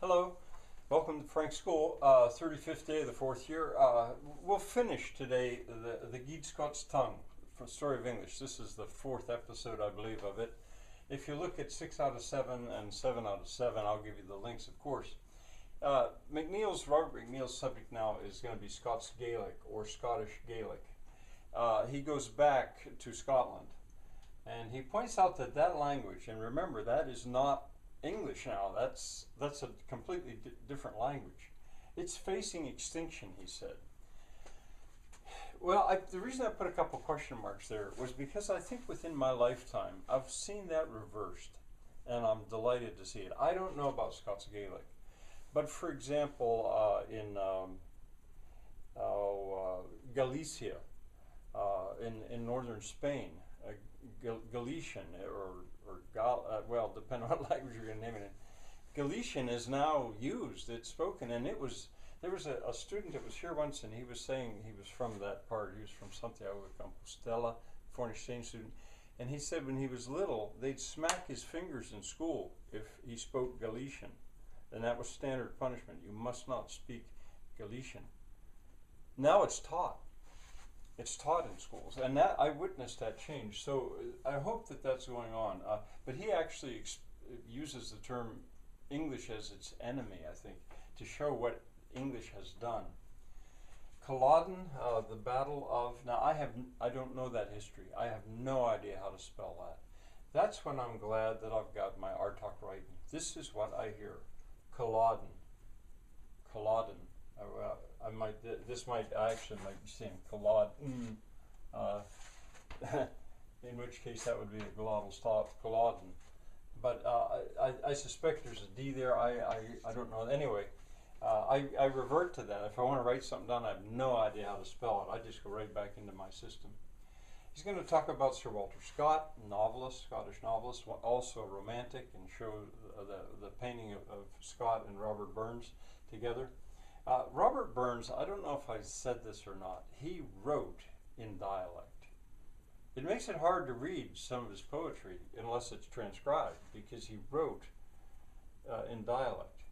Hello, welcome to Frank's School, 35th day of the 4th year. We'll finish today the Guid Scots Tongue from Story of English. This is the 4th episode, I believe, of it. If you look at 6 out of 7 and 7 out of 7, I'll give you the links, of course. Robert MacNeil's subject now is going to be Scots Gaelic or Scottish Gaelic. He goes back to Scotland and he points out that that language, and remember that is not English now, that's a completely different language. It's facing extinction, he said. Well, the reason I put a couple question marks there was because I think within my lifetime I've seen that reversed, and I'm delighted to see it. I don't know about Scots Gaelic, but for example, in Galicia, in northern Spain, Galician well, depending on what language you're going to name it in, Galician is now used. It's spoken, and there was a student that was here once, and he was saying he was from that part. He was from Santiago de Compostela, foreign exchange student, and he said when he was little, they'd smack his fingers in school if he spoke Galician, and that was standard punishment. You must not speak Galician. Now it's taught. It's taught in schools, and that I witnessed that change. So I hope that that's going on. But he actually uses the term English as its enemy, I think, to show what English has done. Culloden, the Battle of. Now I don't know that history. I have no idea how to spell that. That's when I'm glad that I've got my RTOC writing. This is what I hear. Culloden. Culloden. I actually might be saying Culloden, in which case that would be a glottal stop, Culloden. But I suspect there's a D there. I don't know. Anyway, I revert to that. If I want to write something down, I have no idea how to spell it. I just go right back into my system. He's going to talk about Sir Walter Scott, novelist, Scottish novelist, also romantic, and show the painting of Scott and Robert Burns together. Robert Burns, I don't know if I said this or not, he wrote in dialect. It makes it hard to read some of his poetry unless it's transcribed, because he wrote in dialect.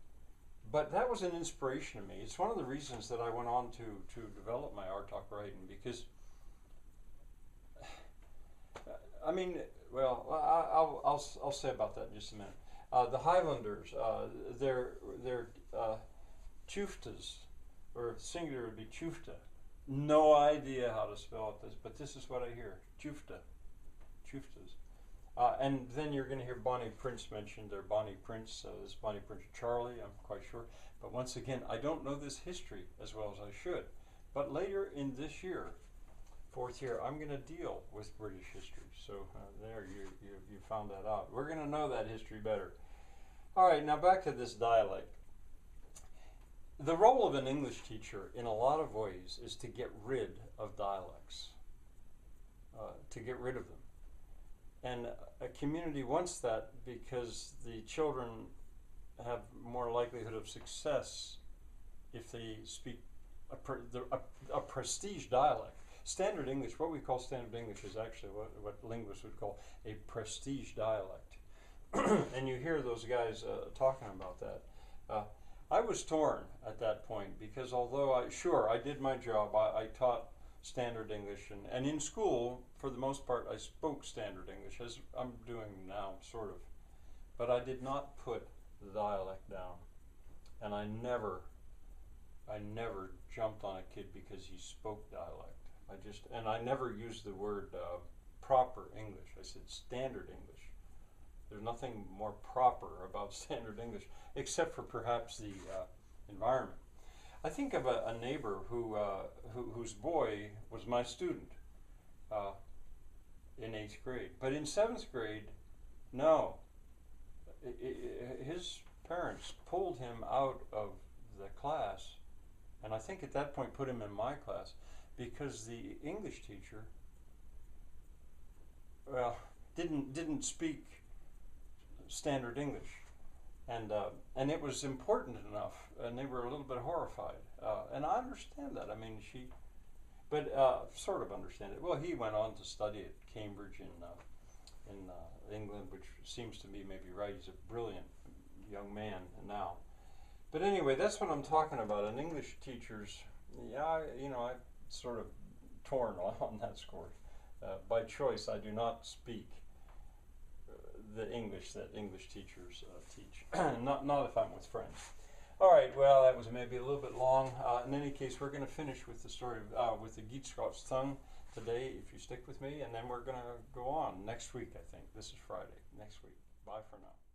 But that was an inspiration to me. It's one of the reasons that I went on to develop my RTOC writing, because I mean, well, I'll say about that in just a minute. The Highlanders, they're Chieftas, or singular would be Chiefta. No idea how to spell it, but this is what I hear. Chiefta. Chieftas. And then you're going to hear Bonnie Prince mentioned there. Bonnie Prince, this Bonnie Prince Charlie, I'm quite sure. But once again, I don't know this history as well as I should. But later in this year, 4th year, I'm going to deal with British history. So there, you found that out. We're going to know that history better. All right, now back to this dialect. The role of an English teacher in a lot of ways is to get rid of dialects, to get rid of them. And a community wants that because the children have more likelihood of success if they speak a prestige dialect. Standard English, what we call Standard English, is actually what linguists would call a prestige dialect. And you hear those guys talking about that. I was torn at that point because although I did my job, I taught Standard English, and in school, for the most part, I spoke Standard English, as I'm doing now, sort of. But I did not put the dialect down. And I never jumped on a kid because he spoke dialect. I never used the word proper English. I said Standard English. There's nothing more proper about Standard English, except for perhaps the environment. I think of a neighbor whose boy was my student in 8th grade. But in 7th grade, no. His parents pulled him out of the class, and I think at that point put him in my class, because the English teacher, well, didn't speak Standard English, and it was important enough, and they were a little bit horrified, and I understand that. I mean, sort of understand it. Well, he went on to study at Cambridge in England, which seems to me maybe right. He's a brilliant young man now, But anyway, that's what I'm talking about. An English teacher's, I'm sort of torn on that score. By choice, I do not speak the English that English teachers teach. not if I'm with friends. All right, well, that was maybe a little bit long. In any case, we're going to finish with the story with the Guid Scots Tongue today, if you stick with me, and then we're going to go on next week, I think. This is Friday, next week. Bye for now.